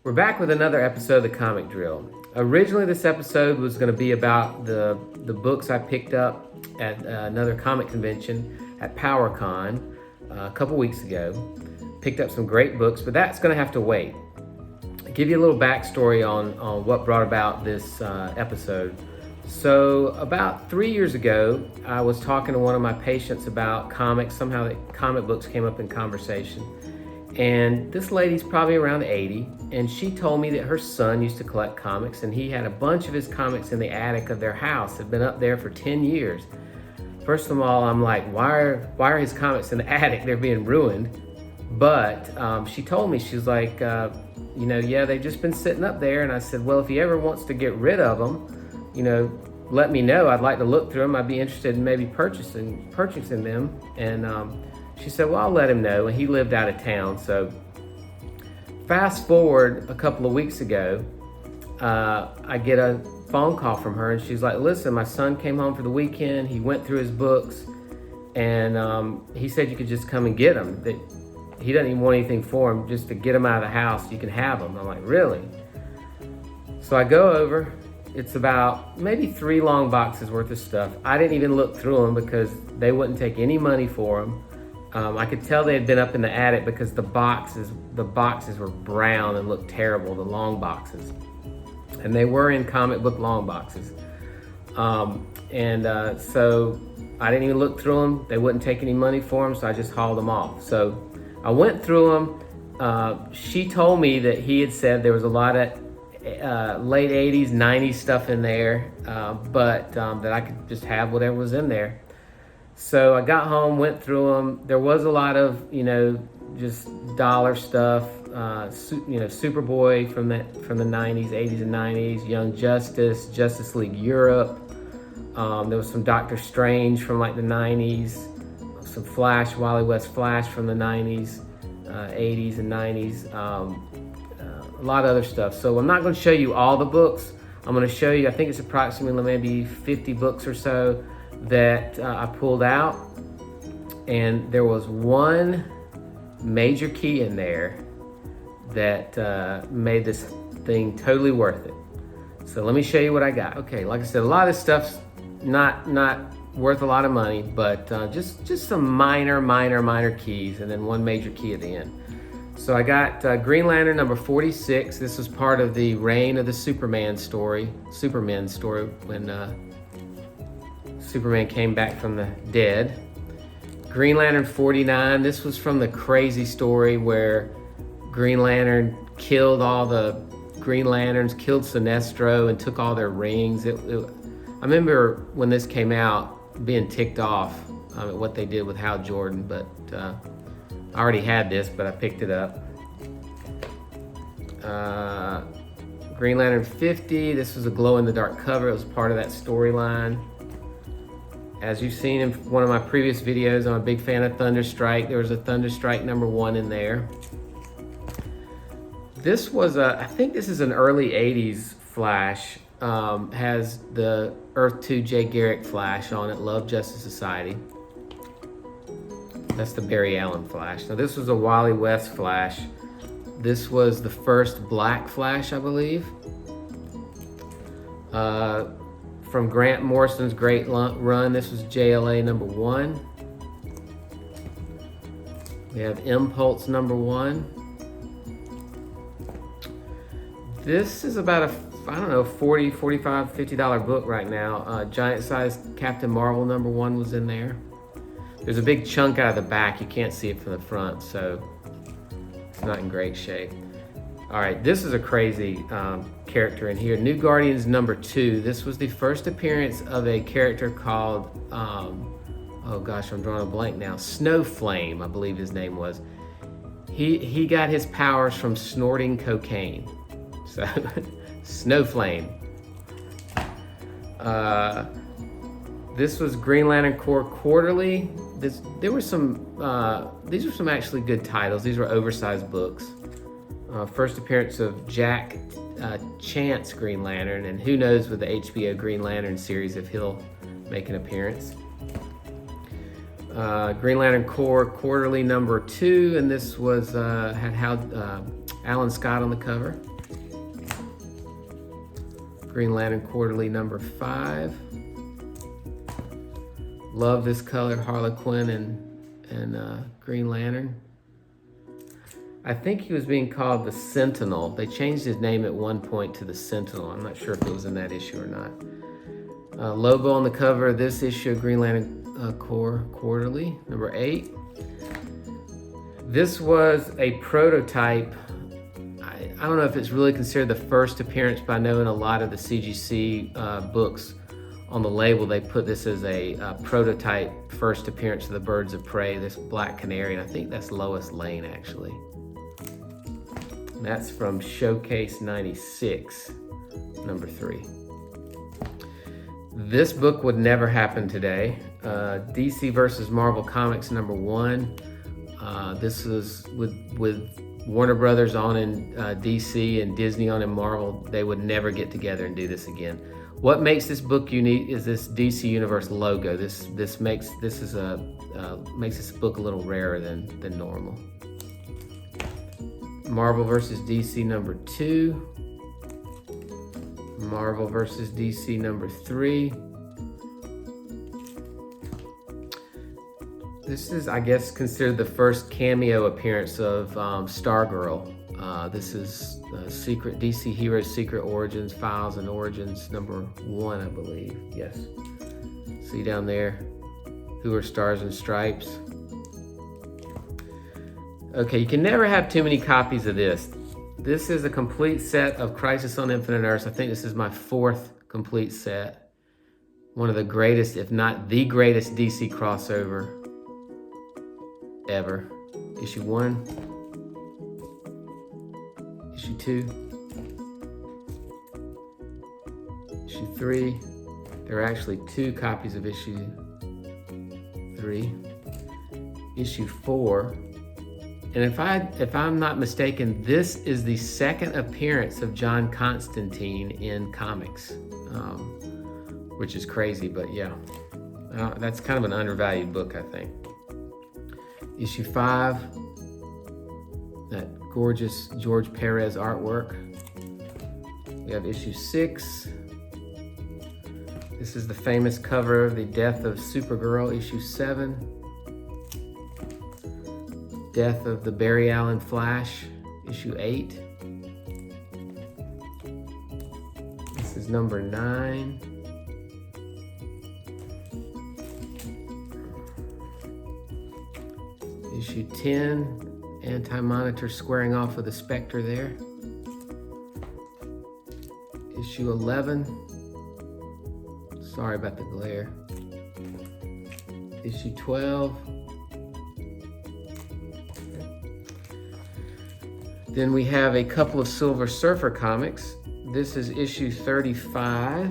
We're back with another episode of the Comic Drill. Originally, this episode was going to be about the books I picked up at another comic convention at PowerCon a couple weeks ago. Picked up some great books, but that's going to have to wait. I'll give you a little backstory on what brought about this episode. So about 3 years ago, I was talking to one of my patients about comics. Somehow the comic books came up in conversation. And this lady's probably around 80, and she told me that her son used to collect comics, and he had a bunch of his comics in the attic of their house. Had been up there for 10 years. First of all, I'm like, why are his comics in the attic? They're being ruined. But she told me, she's like, yeah, they've just been sitting up there. And I said, well, if he ever wants to get rid of them, let me know. I'd like to look through them. I'd be interested in maybe purchasing them. And she said, well, I'll let him know. And he lived out of town. So fast forward a couple of weeks ago, I get a phone call from her, and she's like, listen, my son came home for the weekend. He went through his books, and he said you could just come and get them. That he doesn't even want anything for him, just to get them out of the house. You can have them. I'm like, really? So I go over. It's about maybe 3 long boxes worth of stuff. I didn't even look through them because they wouldn't take any money for them. I could tell they had been up in the attic because the boxes were brown and looked terrible, the long boxes. And they were in comic book long boxes. So I didn't even look through them. They wouldn't take any money for them, so I just hauled them off. So I went through them. She told me that he had said there was a lot of late 80s, 90s stuff in there, but that I could just have whatever was in there. So I got home, went through them. There was a lot of, just dollar stuff. Superboy from the 90s, 80s and 90s. Young Justice, Justice League Europe. There was some Doctor Strange from like the 90s. Some Flash, Wally West Flash from the 90s, 80s and 90s. A lot of other stuff. So I'm not going to show you all the books. I'm going to show you, I think it's approximately maybe 50 books or so that I pulled out, and there was one major key in there that made this thing totally worth it. So let me show you what I got. Okay, like I said, a lot of this stuff's not worth a lot of money, but just some minor keys, and then one major key at the end. So I got Green Lantern number 46. This was part of the Reign of the Superman story when Superman came back from the dead. Green Lantern 49, this was from the crazy story where Green Lantern killed all the Green Lanterns, killed Sinestro, and took all their rings. I remember when this came out being ticked off at what they did with Hal Jordan, but I already had this, but I picked it up. Green Lantern 50, this was a glow-in-the-dark cover. It was part of that storyline. As you've seen in one of my previous videos, I'm a big fan of Thunderstrike. There was a Thunderstrike number 1 in there. This was I think this is an early 80s Flash. Has the Earth 2 Jay Garrick Flash on it, Love Justice Society. That's the Barry Allen Flash. Now this was a Wally West Flash. This was the first Black Flash, I believe. From Grant Morrison's great run, this was JLA number 1. We have Impulse number 1. This is about a, $40, $45, $50 book right now. Giant size Captain Marvel number 1 was in there. There's a big chunk out of the back. You can't see it from the front, so it's not in great shape. All right, this is a crazy character in here. New Guardians number 2. This was the first appearance of a character called, oh gosh, I'm drawing a blank now. Snowflame, I believe his name was. He got his powers from snorting cocaine. So, Snowflame. This was Green Lantern Corps Quarterly. These were some actually good titles. These were oversized books. First appearance of Jack Chance Green Lantern, and who knows with the HBO Green Lantern series if he'll make an appearance. Green Lantern Corps Quarterly number 2, and this was had Alan Scott on the cover. Green Lantern Quarterly number 5. Love this color, Harlequin and Green Lantern. I think he was being called the Sentinel. They changed his name at one point to the Sentinel. I'm not sure if it was in that issue or not. Logo on the cover of this issue of Green Lantern Corps Quarterly, number 8. This was a prototype. I don't know if it's really considered the first appearance, but I know in a lot of the CGC books on the label, they put this as a prototype first appearance of the Birds of Prey, this Black Canary, and I think that's Lois Lane, actually. And that's from Showcase 96, number 3. This book would never happen today. DC versus Marvel Comics, number 1. This was with Warner Brothers on in DC and Disney on in Marvel. They would never get together and do this again. What makes this book unique is this DC Universe logo. This makes this book a little rarer than normal. Marvel versus DC number 2. Marvel versus DC number 3. This is, I guess, considered the first cameo appearance of Stargirl. This is Secret DC Heroes Secret Origins, Files and Origins, number 1, I believe. Yes. See down there, Who Are Stars and Stripes. Okay, you can never have too many copies of this. This is a complete set of Crisis on Infinite Earths. I think this is my 4th complete set. One of the greatest, if not the greatest, DC crossover ever. Issue 1, issue 2, issue 3. There are actually 2 copies of issue 3, issue 4. And if I'm not mistaken, this is the 2nd appearance of John Constantine in comics, which is crazy, but yeah, that's kind of an undervalued book, I think. Issue 5, that gorgeous George Perez artwork. We have issue 6. This is the famous cover of The Death of Supergirl, issue 7. Death of the Barry Allen Flash, issue 8. This is number 9. Issue 10, Anti-Monitor squaring off with the Spectre there. Issue 11, sorry about the glare. Issue 12. Then we have a couple of Silver Surfer comics. This is issue 35.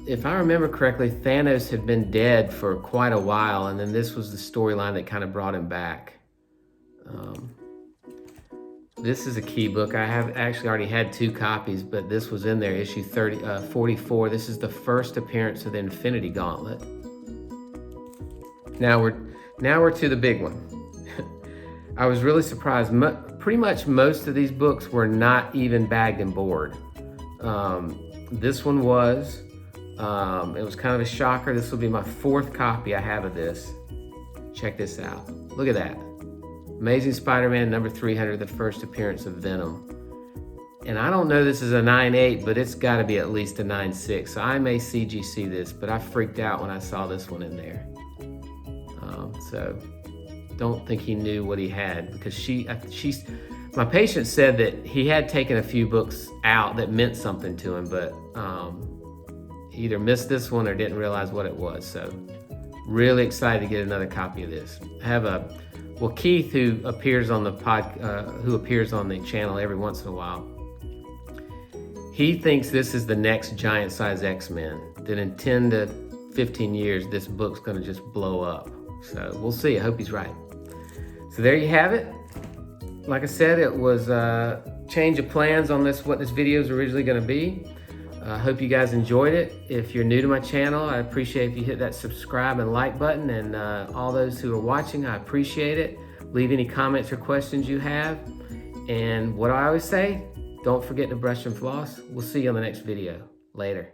If I remember correctly, Thanos had been dead for quite a while, and then this was the storyline that kind of brought him back. This is a key book. I have actually already had 2 copies, but this was in there, issue 44. This is the first appearance of the Infinity Gauntlet. Now we're to the big one. I was really surprised. Pretty much most of these books were not even bagged and board. This one was. It was kind of a shocker. This will be my 4th copy I have of this. Check this out. Look at that. Amazing Spider-Man number 300, the first appearance of Venom. And I don't know this is a 9.8, but it's got to be at least a 9.6. So I may CGC this, but I freaked out when I saw this one in there. So don't think he knew what he had, because my patient said that he had taken a few books out that meant something to him, but he either missed this one or didn't realize what it was. So really excited to get another copy of this. I have Keith, who appears on the who appears on the channel every once in a while. He thinks this is the next giant size X-Men, that in 10 to 15 years, this book's gonna just blow up. So we'll see, I hope he's right. So there you have it. Like I said, it was a change of plans on what this video is originally gonna be. I hope you guys enjoyed it. If you're new to my channel, I appreciate if you hit that subscribe and like button, and all those who are watching, I appreciate it. Leave any comments or questions you have. And what do I always say? Don't forget to brush and floss. We'll see you on the next video. Later.